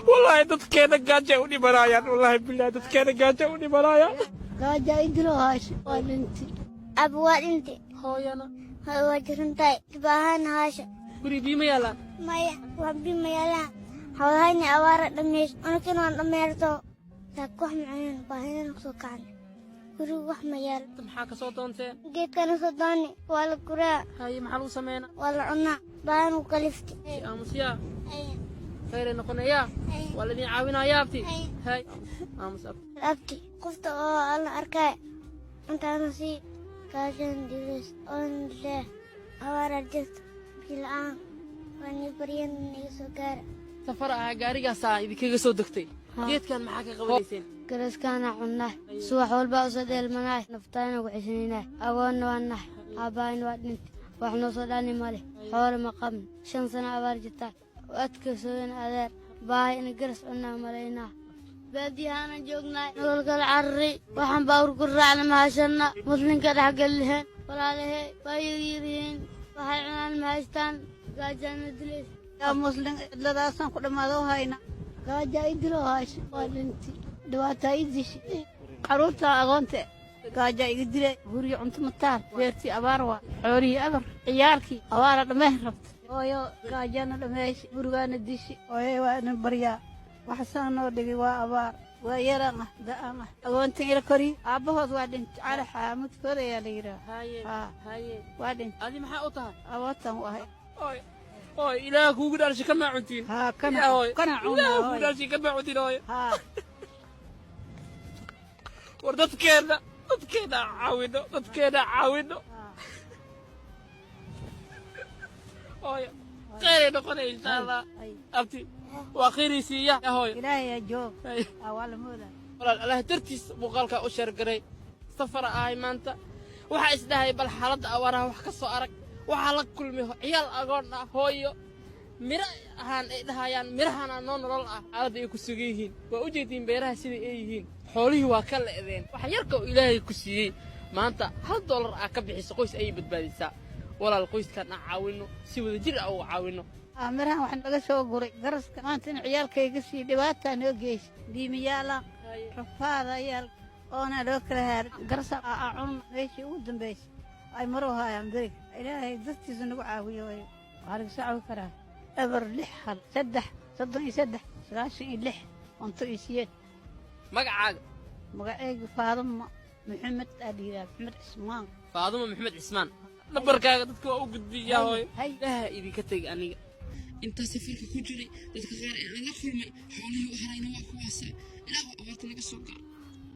والله تذكرنا قاجوني برايا والله بالله تذكرنا قاجوني برايا قاجا يدلوهاش وانتي أبوات انتي هو أنا هو جرنتاي تباهان هاشا بري بي ميالا مايا وابي ميالا هايني أوارا دميش أنا كنا دميرتو تاكوح معين باهين نقصو كان كرو وح ميال maxaa ka soo doontee جيت كانوا صداني ولا كرا haye maxaa lagu sameynaa ولا عنا باهن وكلفتي aamusyaa أي khayray noqonayaa أي waa laydin caawinayaa abti أي hay aamus abti أبكي قفت أنا أركاي أنت نسي كاجن ديرس أن له أوارا جت بالآن وأني بريان نيسوكار safar ah gaarigaasaa idinkaga soo degtay geedkan maxaa ka qabanayseen كرس كان عنا سوح والباوسد المناي نفتاين وعشرينه أقولنا وانا أباين وادنت وإحنا صداني مالي حول مقام 5 سنة أبارجتا وأتكسرين أذر باي نقرس عنا مالينا بادي أنا جوجنا نقول العري وحن باور قرعنا مهاشنا مسلم كده حق اللهن ولا له بايرين وهاي عنا مهاشتان قاجنا دليس يا مسلم لا سان كل ما ذو هاينا قاجا يدلوهاش وانتي دواتا يدش قروتا أغنت قاجا يقدر هوري أنت متار بيرتي أباروا حوري أبر عيالكي أبارا المهربت ويا قاجانا لماش برغان الدش ويا وانا بريا وحسان ودقي وأبار ويرنا دأنا أغنت إلى كوري أبوه وادن على حامد كوري ليرا haye haye وادن adi maxaa u tahay أوطن وهاي oy oy ilaah kuugu dhaarshay ka maacuntiin ها كنا ilaah كنا kuugu عونا dhaarshay ka maacuntiin oy ها war dadkeena caawino oy khayray noqonay insha allah abti waa khayray siiya hoy إلهي يا جو Hay. أول مولا walaal allah dartiis muuqaalka u sheergaray safar ahay maanta waxaa isdhahay bal xaaladda awaaraha wax ka soo arag waxaa la kulmay ciyaal agoon ah hooyo miro ahaan ay dhahayaan mirahana noo nolol ah xaaladda ay ku sugan yihiin waa u jeediin beeraha sida ay yihiin xoolihii waa ka le'deen wax yarka uu ilaahay ku siiyey maanta $1 ah ka bixiso qoys ayay badbaadisaa walaal qoyskan aan caawino si wada jir ah u caawino mirahan waxaan laga soo guray garaska maanta in ciyaalkayga sii dhibaataa noo geysa diimiyaala rafaada yaal oona loo kala haarin garasa cun meeshii ugu dambaysa ay maruu haayaan berig ilaahay dadtiisa nagu caawiyo way waxaa laga soo caawi karaa eber 6 hal 3 33 96 cunto iyo siyeed magacaaga magacayga faaduma maxamed adiira maxamed cismaan faadumo maxamed cismaan nambarkaaga dadka waa u gudbiyaa hooyo hay ilaaha idinka teg aniga inta safarka ku jiray dadka qaar ee aan la kulmay xoolihii u harayna waa kuwaasa ilaah abaarta naga soo gaar